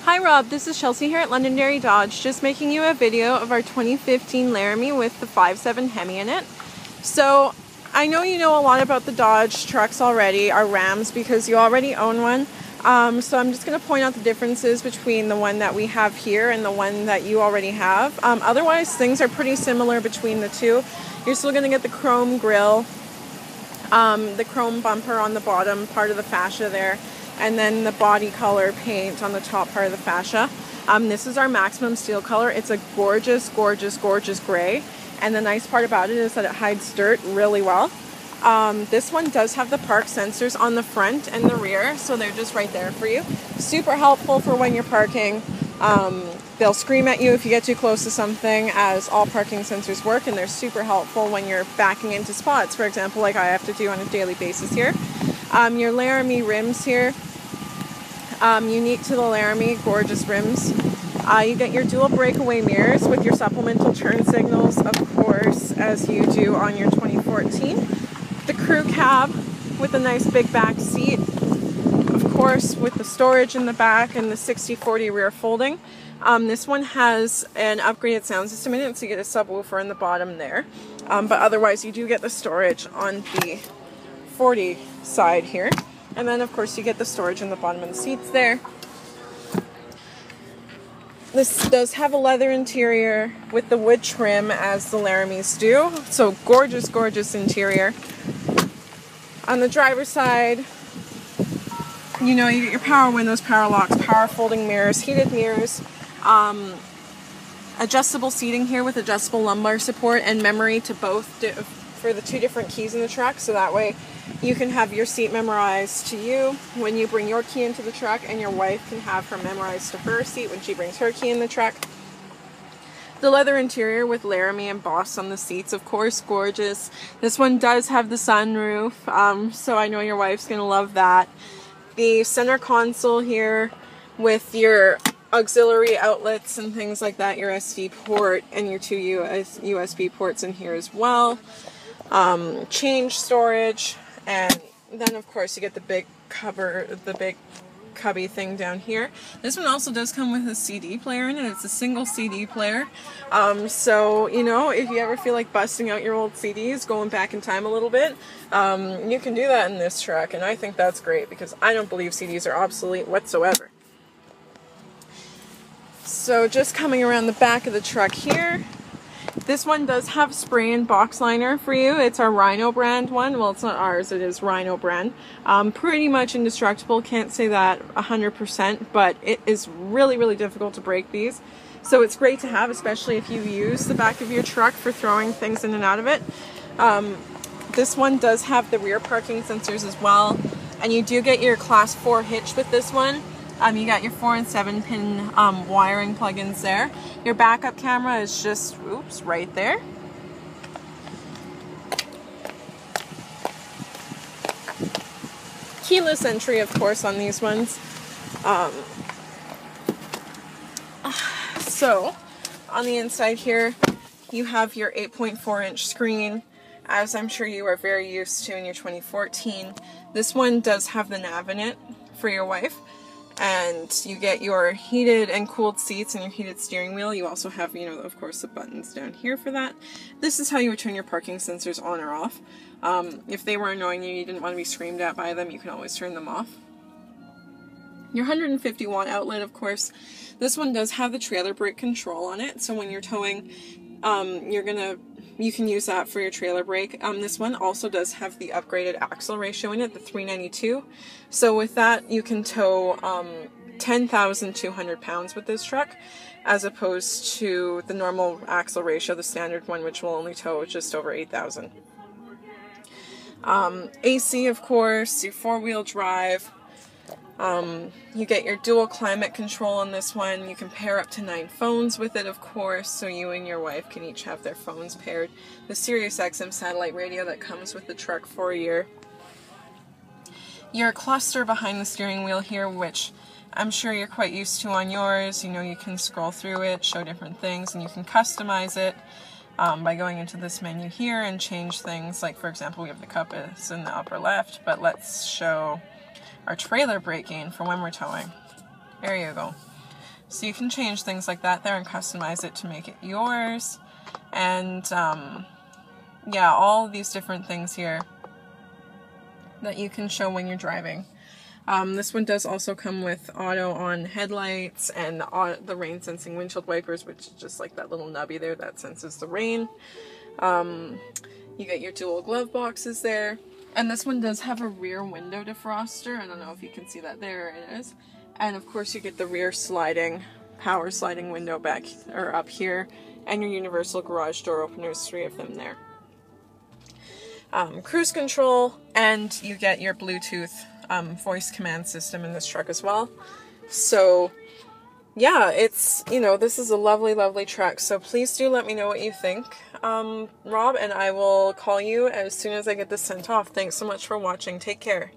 Hi Rob, this is Chelsea here at Londonderry Dodge, just making you a video of our 2015 Laramie with the 5.7 Hemi in it. So I know you know a lot about the Dodge trucks already, our Rams, because you already own one. So I'm just going to point out the differences between the one that we have here and the one that you already have. Otherwise, things are pretty similar between the two. You're still going to get the chrome grille, the chrome bumper on the bottom part of the fascia there, and then the body color paint on the top part of the fascia. This is our maximum steel color. It's a gorgeous, gorgeous, gorgeous gray. And the nice part about it is that it hides dirt really well. This one does have the park sensors on the front and the rear, so they're just right there for you. Super helpful for when you're parking. They'll scream at you if you get too close to something, as all parking sensors work, and they're super helpful when you're backing into spots, for example, like I have to do on a daily basis here. Your Laramie rims here, unique to the Laramie, gorgeous rims. You get your dual breakaway mirrors with your supplemental turn signals, of course, as you do on your 2014. The crew cab with a nice big back seat, of course, with the storage in the back and the 60/40 rear folding. This one has an upgraded sound system in it, so you get a subwoofer in the bottom there. But otherwise, you do get the storage on the 40 side here. And then, of course, you get the storage in the bottom of the seats there. This does have a leather interior with the wood trim, as the Laramies do. So gorgeous, gorgeous interior. On the driver's side, you know, you get your power windows, power locks, power folding mirrors, heated mirrors, adjustable seating here with adjustable lumbar support and memory to both for the two different keys in the truck, so that way you can have your seat memorized to you when you bring your key into the truck, and your wife can have her memorized to her seat when she brings her key in the truck. The leather interior with Laramie embossed on the seats, of course, gorgeous. This one does have the sunroof, so I know your wife's going to love that. The center console here with your auxiliary outlets and things like that, your SD port and your two USB ports in here as well. Change storage, and then of course you get the big cover, the big cubby thing down here. This one also does come with a CD player in it. It's a single CD player. So, you know, if you ever feel like busting out your old CDs, going back in time a little bit, you can do that in this truck, and I think that's great because I don't believe CDs are obsolete whatsoever. So just coming around the back of the truck here, this one does have spray and box liner for you. It's our Rhino brand one. Well, it's not ours, it is Rhino brand. Pretty much indestructible, can't say that 100%, but it is really, really difficult to break these. So it's great to have, especially if you use the back of your truck for throwing things in and out of it. This one does have the rear parking sensors as well, and you do get your class 4 hitch with this one. You got your 4 and 7 pin wiring plugins there. Your backup camera is just, oops, right there. Keyless entry, of course, on these ones. So, on the inside here, you have your 8.4-inch screen, as I'm sure you are very used to in your 2014. This one does have the nav in it for your wife. And you get your heated and cooled seats and your heated steering wheel. You also have, you know, of course, the buttons down here for that. This is how you would turn your parking sensors on or off. If they were annoying you, you didn't want to be screamed at by them, you can always turn them off. Your 150 watt outlet, of course. This one does have the trailer brake control on it, so when you're towing, you can use that for your trailer brake. This one also does have the upgraded axle ratio in it, the 392. So with that, you can tow 10,200 pounds with this truck, as opposed to the normal axle ratio, the standard one, which will only tow just over 8,000. AC, of course, your 4-wheel drive. You get your dual climate control on this one. You can pair up to 9 phones with it, of course, so you and your wife can each have their phones paired. The Sirius XM satellite radio that comes with the truck for a year. Your cluster behind the steering wheel here, which I'm sure you're quite used to on yours. You know, you can scroll through it, show different things, and you can customize it by going into this menu here and change things. Like, for example, we have the compass in the upper left, but let's show our trailer braking for when we're towing. There you go. So you can change things like that there and customize it to make it yours. And yeah, all these different things here that you can show when you're driving. This one does also come with auto on headlights and the rain sensing windshield wipers, which is just like that little nubby there that senses the rain. You get your dual glove boxes there. And this one does have a rear window defroster. I don't know if you can see that. There it is. And of course you get the rear power sliding window back or up here, and your universal garage door openers, 3 of them there. Cruise control, and you get your Bluetooth voice command system in this truck as well. So yeah, it's, you know, this is a lovely, lovely truck. So please do let me know what you think, Rob, and I will call you as soon as I get this sent off. Thanks so much for watching. Take care.